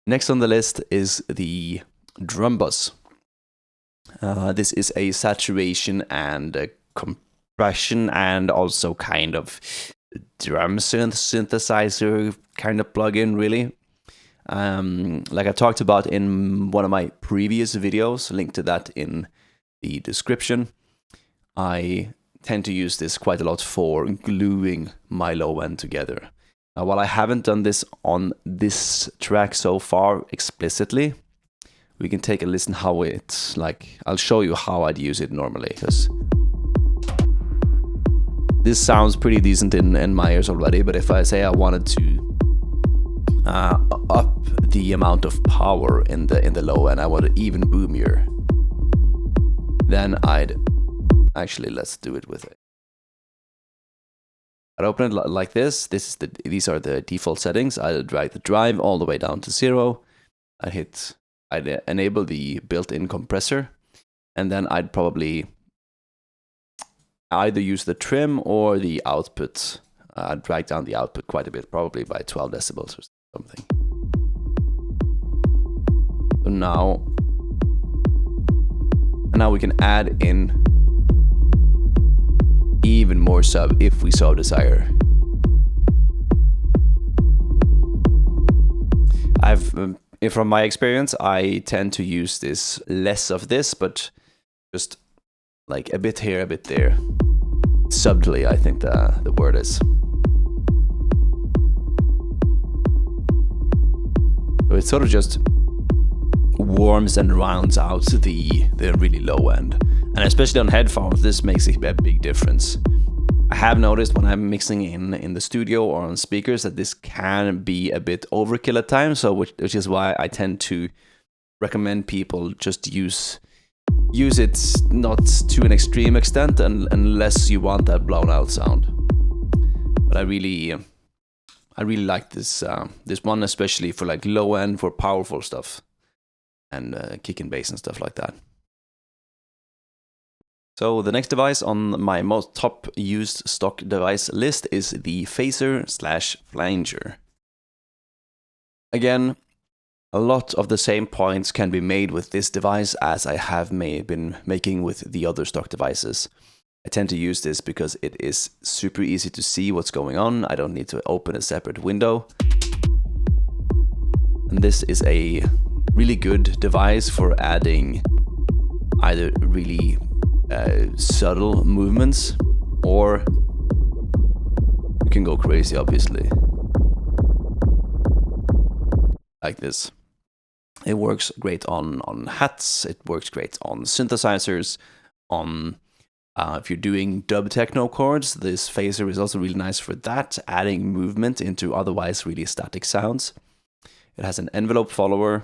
Next on the list is the drum bus. This is a saturation and a compression and also kind of drum synthesizer kind of plugin, really. Like I talked about in one of my previous videos, link to that in the description. I tend to use this quite a lot for gluing my low end together. While I haven't done this on this track so far explicitly, we can take a listen how it's like. I'll show you how I'd use it normally, because this sounds pretty decent in my ears already. But if I say I wanted to up the amount of power in the low end, I want it even boomier, then I'd actually, let's do it with it. I'd open it like this. These are the default settings. I'd drag the drive all the way down to 0. I'd enable the built-in compressor, and then I'd probably either use the trim or the output. I'd drag down the output quite a bit, probably by 12 decibels or something. So now we can add in even more sub if we so desire. From my experience, I tend to use this less of this, but just like a bit here, a bit there. Subtly, I think the word is. So it sort of just warms and rounds out the really low end. And especially on headphones, this makes a big difference. I have noticed when I'm mixing in the studio or on speakers that this can be a bit overkill at times, so which is why I tend to recommend people just use it not to an extreme extent unless you want that blown out sound. But I really like this one, especially for like low end, for powerful stuff and kick and bass and stuff like that. So the next device on my most top used stock device list is the Phaser/Flanger. Again, a lot of the same points can be made with this device as I have been making with the other stock devices. I tend to use this because it is super easy to see what's going on. I don't need to open a separate window. And this is a really good device for adding either really subtle movements, or you can go crazy, obviously, like this. It works great on hats, it works great on synthesizers, on if you're doing dub techno chords, this phaser is also really nice for that, adding movement into otherwise really static sounds. It has an envelope follower.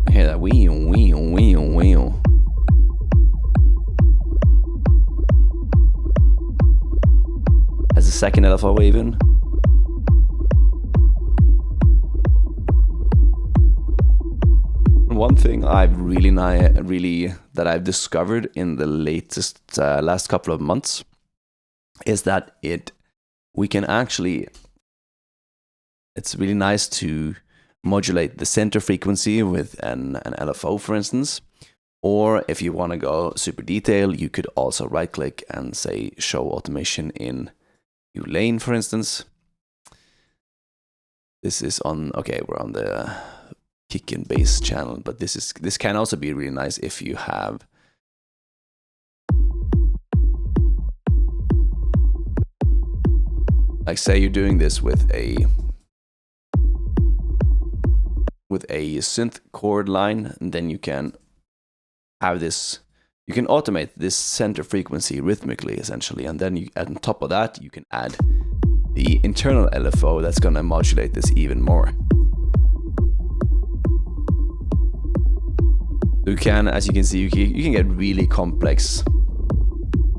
I hear that wee. Has a second LFO even. One thing I've really that I've discovered in the last couple of months is that we can actually, it's really nice to modulate the center frequency with an LFO, for instance. Or if you want to go super detailed, you could also right click and say show automation in new lane, for instance. This is on, okay, we're on the kick and bass channel, but this can also be really nice if you have like, say you're doing this with a synth chord line, and then you can have this, you can automate this center frequency rhythmically, essentially, and then on top of that, you can add the internal LFO that's gonna modulate this even more. You can, as you can see, you can get really complex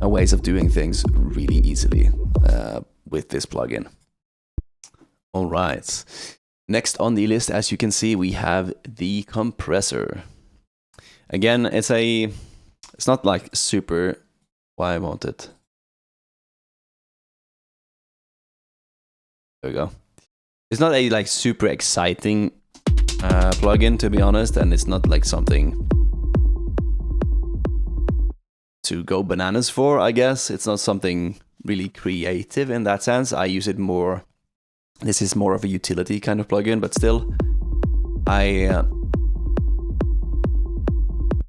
ways of doing things really easily with this plugin. All right. Next on the list, as you can see, we have the compressor. Again, it's not like super, why won't it? There we go. It's not a like super exciting plugin, to be honest, and it's not like something to go bananas for, I guess. It's not something really creative in that sense. I use it more, this is more of a utility kind of plugin, but still,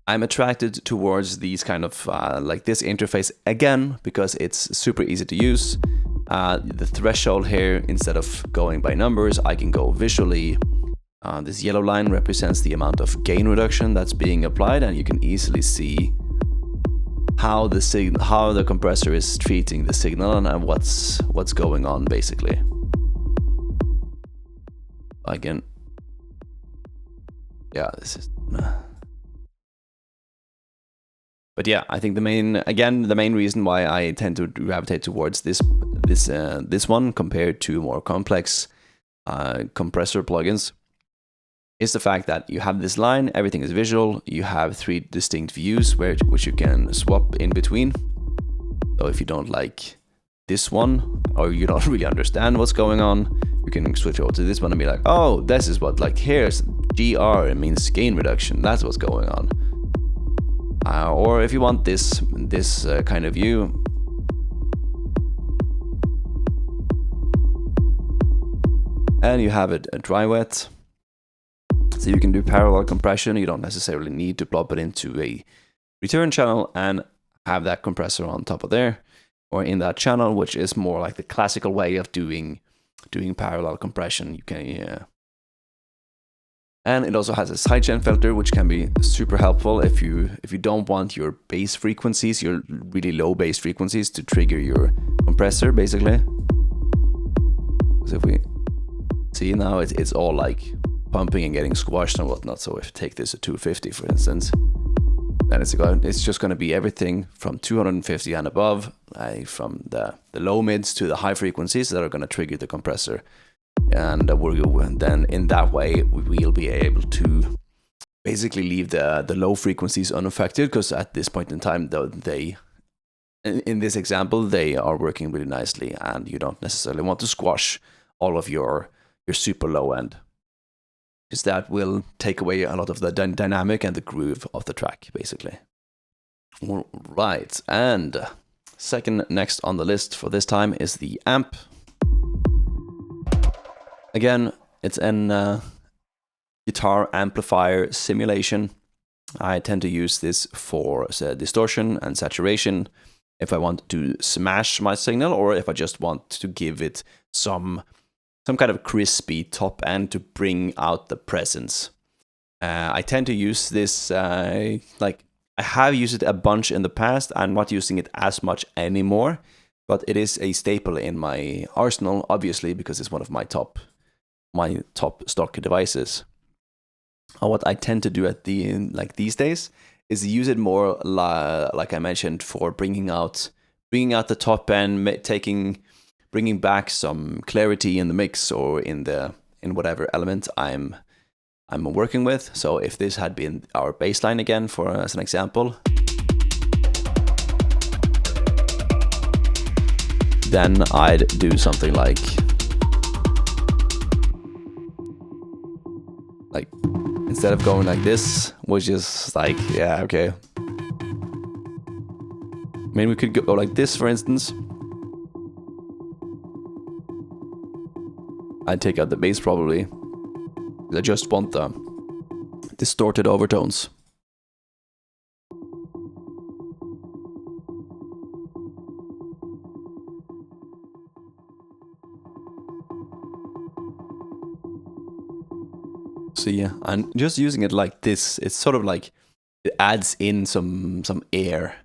I'm attracted towards these kind of, like this interface again, because it's super easy to use. The threshold here, instead of going by numbers, I can go visually. This yellow line represents the amount of gain reduction that's being applied, and you can easily see how the compressor is treating the signal and what's going on, basically. Again, yeah, this is. But yeah, I think the main reason why I tend to gravitate towards this one compared to more complex compressor plugins is the fact that you have this line, everything is visual, you have 3 distinct views which you can swap in between. So if you don't like this one, or you don't really understand what's going on, you can switch over to this one and be like, oh, this is what, like, here's GR, it means gain reduction, that's what's going on. Or if you want this kind of view, and you have it a dry wet, so you can do parallel compression. You don't necessarily need to plop it into a return channel and have that compressor on top of there, or in that channel, which is more like the classical way of doing parallel compression. You can, and it also has a sidechain filter, which can be super helpful if you don't want your bass frequencies, your really low bass frequencies, to trigger your compressor, basically. So if we see now, it's all like pumping and getting squashed and whatnot. So if you take this at 250, for instance, then it's just going to be everything from 250 and above, from the low mids to the high frequencies that are going to trigger the compressor. And then in that way, we'll be able to basically leave the low frequencies unaffected, because at this point in time, though, in this example, they are working really nicely, and you don't necessarily want to squash all of your super low end, because that will take away a lot of the dynamic and the groove of the track, basically. All right, and second next on the list for this time is the amp. Again, it's an guitar amplifier simulation. I tend to use this for distortion and saturation if I want to smash my signal, or if I just want to give it some kind of crispy top end to bring out the presence. I tend to use this, like, I have used it a bunch in the past. I'm not using it as much anymore, but it is a staple in my arsenal, obviously, because it's one of my top stock devices. What I tend to do these days is use it more, like I mentioned, for bringing out the top end, bringing back some clarity in the mix, or in whatever element I'm working with. So if this had been our bass line again, as an example, then I'd do something like instead of going like this, which is like, yeah, okay. I mean, we could go like this, for instance. I'd take out the bass probably. I just want the distorted overtones. So yeah, and just using it like this, it's sort of like it adds in some air.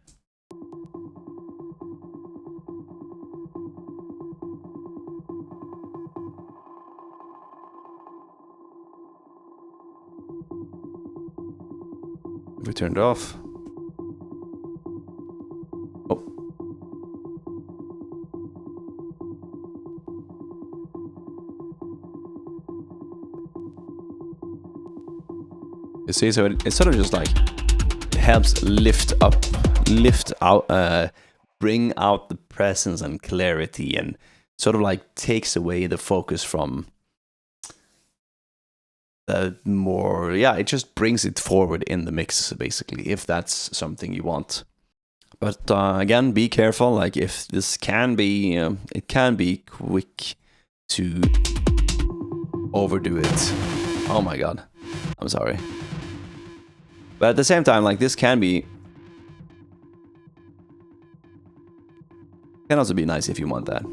If we turn it off. Oh. You see, so it's sort of just like, it helps lift out, bring out the presence and clarity, and sort of like takes away the focus from the more, yeah, it just brings it forward in the mix, basically, if that's something you want. But again, be careful, like if this can be, it can be quick to overdo it. Oh my god, I'm sorry. But at the same time, like this can also be nice if you want that.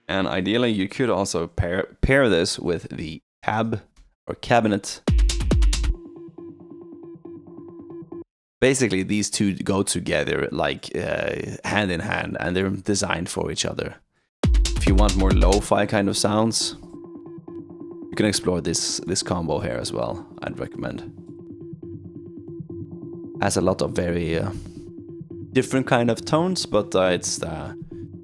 And ideally, you could also pair this with the cab or cabinet. Basically, these two go together like hand in hand, and they're designed for each other. If you want more lo-fi kind of sounds, you can explore this combo here as well. I'd recommend. Has a lot of very different kind of tones, but it's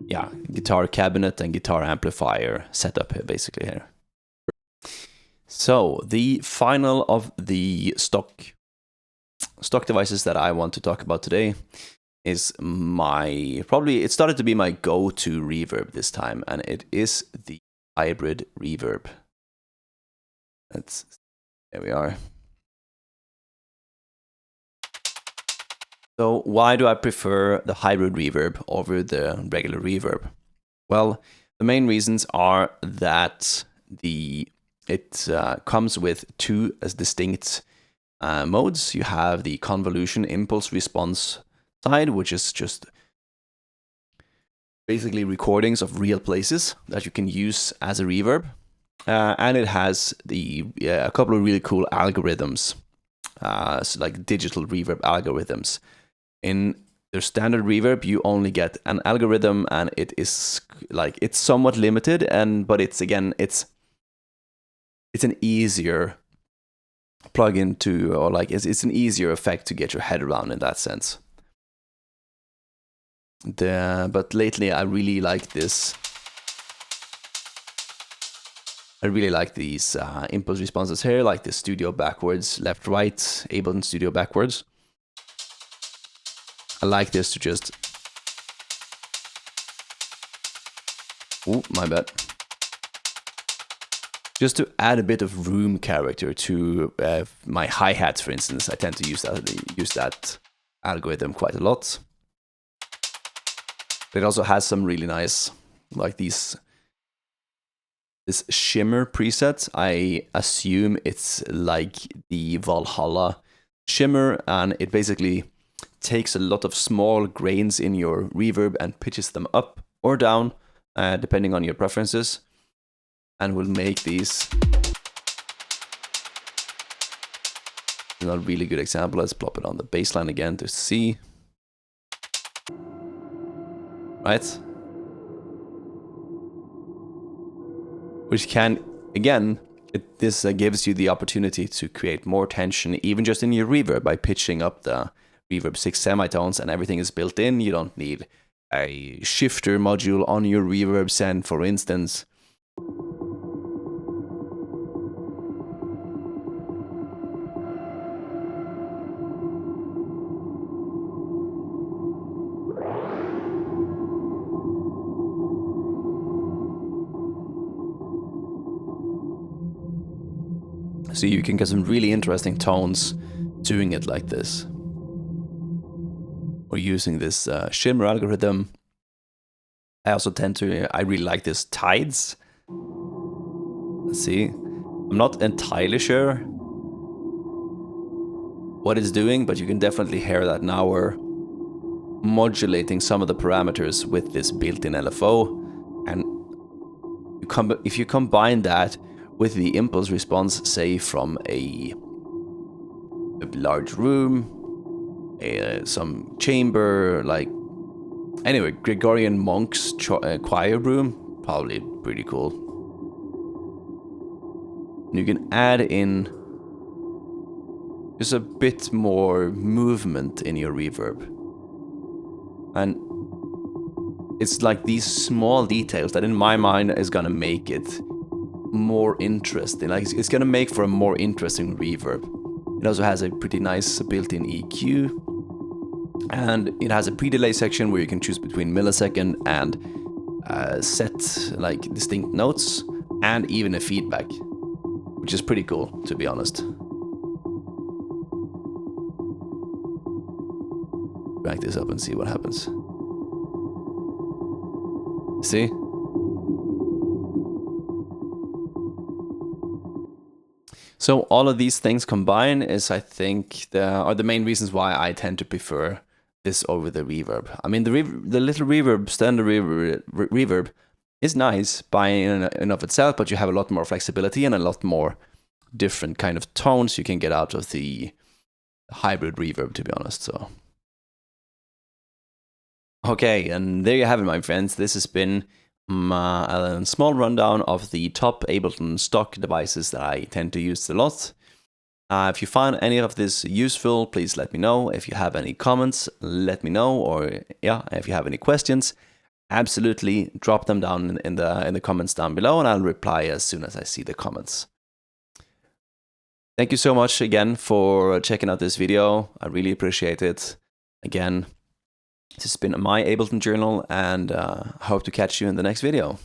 yeah, guitar cabinet and guitar amplifier setup here, basically here. So the final of the stock devices that I want to talk about today is it started to be my go-to reverb this time, and it is the hybrid reverb. There we are. So why do I prefer the hybrid reverb over the regular reverb? Well, the main reasons are that it comes with two distinct modes. You have the convolution impulse response side, which is just basically recordings of real places that you can use as a reverb. And it has a couple of really cool algorithms, so like digital reverb algorithms. In their standard reverb, you only get an algorithm, and it is like it's somewhat limited, but it's an easier plug-in to, or like it's an easier effect to get your head around in that sense. But lately, I really like this. I really like these impulse responses here, like the studio backwards, left, right, Ableton studio backwards. I like this to just... Oh, my bad. Just to add a bit of room character to my hi-hats, for instance. I tend to use that algorithm quite a lot. It also has some really nice, like this shimmer preset. I assume it's like the Valhalla shimmer, and it basically takes a lot of small grains in your reverb and pitches them up or down, depending on your preferences, and will make these. A really good example. Let's plop it on the baseline again to see. Right? Which can, again, this gives you the opportunity to create more tension, even just in your reverb, by pitching up the reverb 6 semitones, and everything is built in. You don't need a shifter module on your reverb send, for instance. So you can get some really interesting tones doing it like this. Or using this shimmer algorithm. I really like this tides. Let's see. I'm not entirely sure what it's doing, but you can definitely hear that now we're modulating some of the parameters with this built-in LFO. And if you combine that with the impulse response, say from a large room, some chamber, like anyway, Gregorian monks choir room, probably pretty cool. You can add in just a bit more movement in your reverb, and it's like these small details that in my mind is gonna make it more interesting. Like it's gonna make for a more interesting reverb. It also has a pretty nice built-in EQ. And it has a pre-delay section where you can choose between millisecond and set like distinct notes, and even a feedback, which is pretty cool, to be honest. Drag this up and see what happens. See? So all of these things combined is, I think, are the main reasons why I tend to prefer this over the reverb. I mean, the little reverb, standard reverb is nice by and of itself, but you have a lot more flexibility and a lot more different kind of tones you can get out of the hybrid reverb, to be honest. So, okay, and there you have it, my friends. This has been a small rundown of the top Ableton stock devices that I tend to use a lot. If you find any of this useful, please let me know. If you have any comments, let me know. Or yeah, if you have any questions, absolutely drop them down in the comments down below, and I'll reply as soon as I see the comments. Thank you so much again for checking out this video. I really appreciate it. Again, this has been my Ableton journal, and I hope to catch you in the next video.